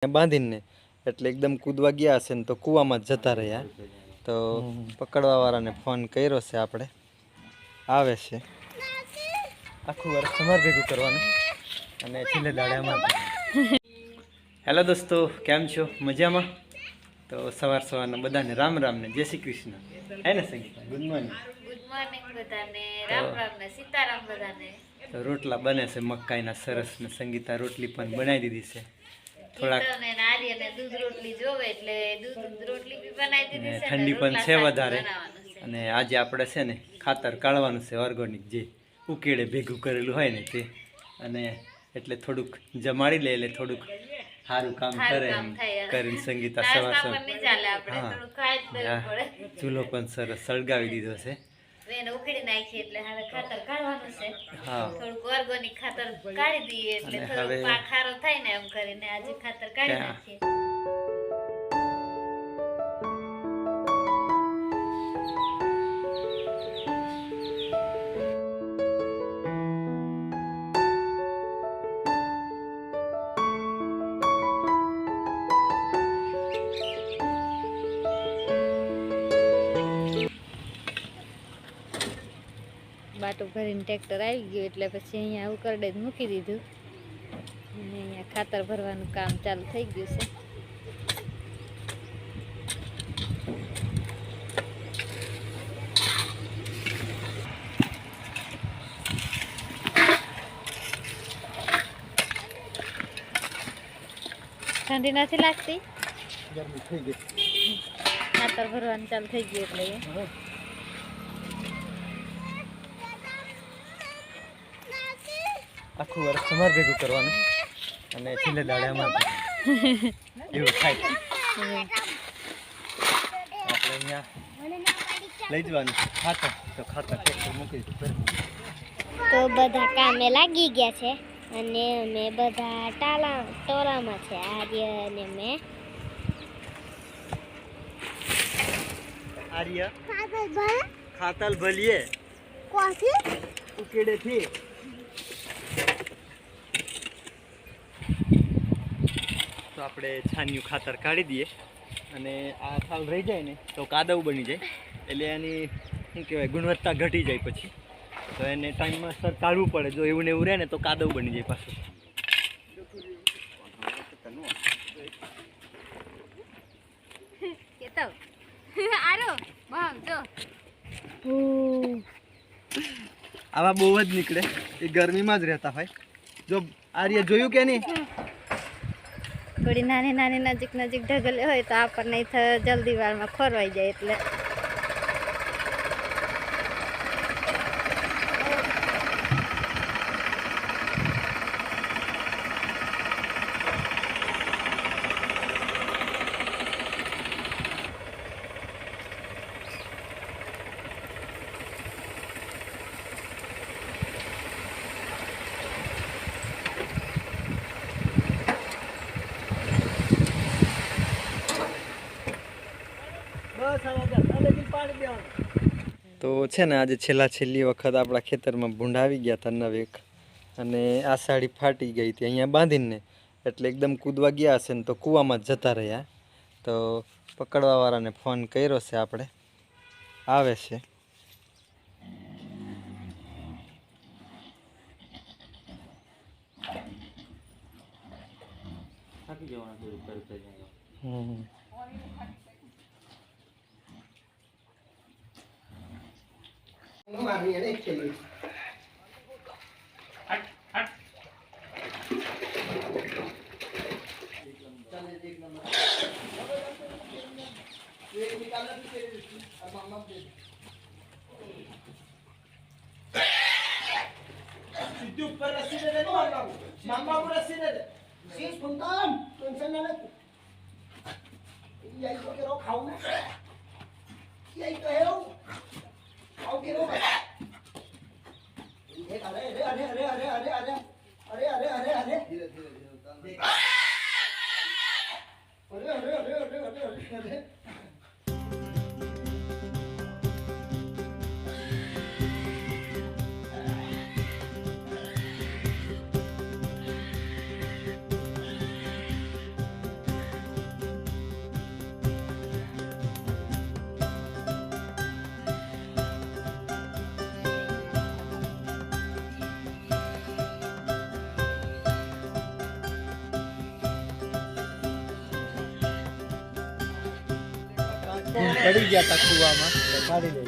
બાંધીને એટલે એકદમ કૂદવા ગયા હશે ને તો કૂવામાં જ જતા રહ્યા. તો પકડવાવાળાને ફોન કર્યો છે, આપણે આવે છે. આખું વર્ષ તમારે ભેગું કરવાનું અને છેલ્લે દાડે અમારે. હેલો દોસ્તો, કેમ છો? મજામાં? તો સવારના બધાને રામ રામ ને જય શ્રી કૃષ્ણ. હે ને Sangeeta? Good morning. Good morning બધાને. રામ રામ ને સીતારામ બધાને. તો રોટલા બને છે મકાઈના સરસ ને. સંગીતા રોટલી પણ બનાવી દીધી છે. થોડાક દૂધ રોટલી જોવે એટલે દૂધ રોટલી બી બનાવી દીધી છે. ઠંડી પણ છે વધારે અને આજે આપણે છે ને ખાતર કાઢવાનું છે ઓર્ગેનિક, જે ઉકેળે ભેગું કરેલું હોય ને તે. અને એટલે થોડુંક જમાડી લે એટલે થોડુંક સારું કામ કરે એમ કરીને સંગીતા સવાર ચૂલો પણ સરસ સળગાવી દીધો છે. એને ઉકેડી નાખી એટલે હવે ખાતર કાઢવાનું છે. હા, થોડુંક ઓર્ગેનિક ખાતર કાઢી દઈએ એટલે થોડુંક પાક ખારો થાય ને એમ કરીને આજે ખાતર કાઢી નાખીએ. બાટું ભરીને ટ્રેક્ટર આવી ગયું એટલે પછી અહીંયા ઉકરડે જ મૂકી દીધું અને અહીંયા ખાતર ભરવાનું કામ ચાલુ થઈ ગયું છે. ઠંડી નથી લાગતી? ગરમી થઈ ગઈ. ખાતર ભરવાનું ચાલુ થઈ ગયું એટલે આખું વર્ષ તમારે ભેગું કરવાનું અને છેલ્લે દાડે અમારે એવું થાય. આપણે અહીંયા લઈ જવાનું ખાતર, તો ખાતર ટ્રેક્ટર મૂકી દીધું. તો બધા કામે લાગી ગયા છે અને અમે બધા ટોળામાં છે. આર્ય અને મેં. આર્ય ખાતર ભલીએ ઉકેડે થી. તો આપણે છાનિયું ખાતર કાઢી દઈએ અને આ થાલ રહી જાય ને તો કાદવ બની જાય એટલે એની શું કહેવાય ગુણવત્તા ઘટી જાય. પછી તો એને ટાઈમમાં સર કાઢવું પડે. જો એવું ને એવું રહે ને તો કાદવ બની જાય પાછું. આવા બહુ જ નીકળે, એ ગરમીમાં જ રહેતા હોય. જો આર્ય જોયું કે નહીં? થોડી નાની નાની નજીક નજીક ઢગલે હોય તો આપણને જલ્દી વારમાં ખોરવાઈ જાય એટલે તો છે ને આજે છેલ્લી વખત આપણા ખેતરમાં ભૂંડા આવી ગયા હતા નવેક, અને આ સાડી ફાટી ગઈ હતી અહીંયા બાંધીને એટલે એકદમ કૂદવા ગયા હશે ને તો કૂવામાં જ જતા રહ્યા. તો પકડવાવાળાને ફોન કર્યો છે, આપણે આવે છે. પડી ગયા હતા કૂવામાં તો કાઢી લઈ.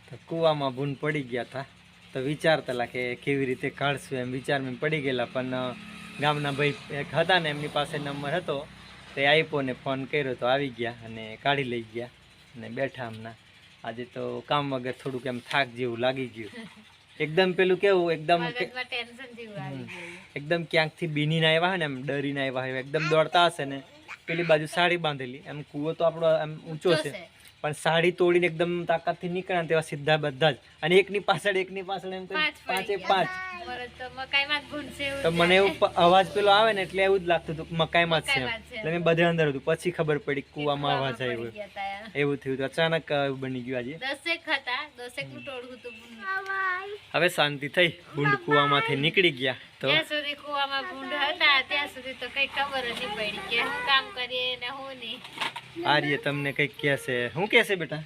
તો કૂવામાં ભૂન પડી ગયા હતા તો વિચારતા હતા કે કેવી રીતે કાઢશું એમ વિચારમાં પડી ગયેલા, પણ ગામના ભાઈ એક હતા ને એમની પાસે નંબર હતો તે આપ્યો ને ફોન કર્યો તો આવી ગયા અને કાઢી લઈ ગયા અને બેઠા હમણાં. આજે તો કામ વગર થોડુંક એમ થાક જેવું લાગી ગયું. એકદમ પેલું કેવું એકદમ ટેન્શન જેવું આવી ગયું. એકદમ ક્યાંકથી બીનીને આવ્યા હોય ને એમ ડરીને આવ્યા હોય એકદમ દોડતા હશે ને પેલી બાજુ સાડી બાંધેલી એમ કૂવો તો આપણો એમ ઊંચો છે પણ સાડી તોડીને એકદમ તાકાતથી નીકળ્યા તેવા સીધા બધા જ અને એકની પાછળ એમ કરી પાંચે પાંચ. તો મને એવું અવાજ પેલો આવે ને એટલે એવું જ લાગતું હતું મકાઈમાં જ છે એમ. એટલે મેં બધે અંદર હતું પછી ખબર પડી કૂવામાં અવાજ આવ્યો એવું થયું હતું. અચાનક એવું બની ગયું આજે. 10 નું ટોળું હતું. હવે શાંતિ થઈ બુંડ કૂવામાંથી નીકળી ગયા તો ત્યાં સુધી કૂવામાં ભૂંડ હતા ત્યાં સુધી તો કઈ ખબર જ નહીં પડી કે હું કામ કરીએ ને હું નહીં. આર્ય તમને કઈક કહેશે. શું કહેશે બેટા?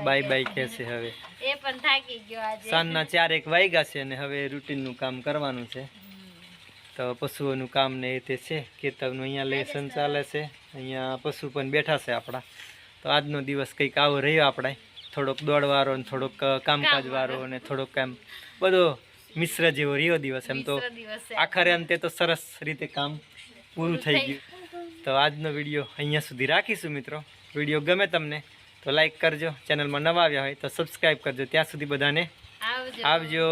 બાય બાય કહેશે. હવે એ પણ થાકી ગયો આજે. સાંજના 4-1 વાગ્યા છે અને હવે રૂટીનનું કામ કરવાનું છે. તો પશુઓનું કામ ને એ તે છે. ખેતરનું અહીંયા લેસન ચાલે છે. અહીંયા પશુ પણ બેઠા છે આપણા. તો આજનો દિવસ કંઈક આવો રહ્યો આપણે. થોડોક દોડવાળો ને થોડોક કામકાજ વાળો અને થોડોક એમ બધો મિશ્ર જેવો રહ્યો દિવસ. એમ તો આખરે અંતે તો સરસ રીતે કામ પૂરું થઈ ગયું. તો આજનો વિડીયો અહીંયા સુધી રાખીશું મિત્રો. વિડીયો ગમે તમને તો લાઈક કરજો, ચેનલમાં નવા આવ્યા હોય તો સબસ્ક્રાઈબ કરજો. ત્યાં સુધી બધાને આવજો.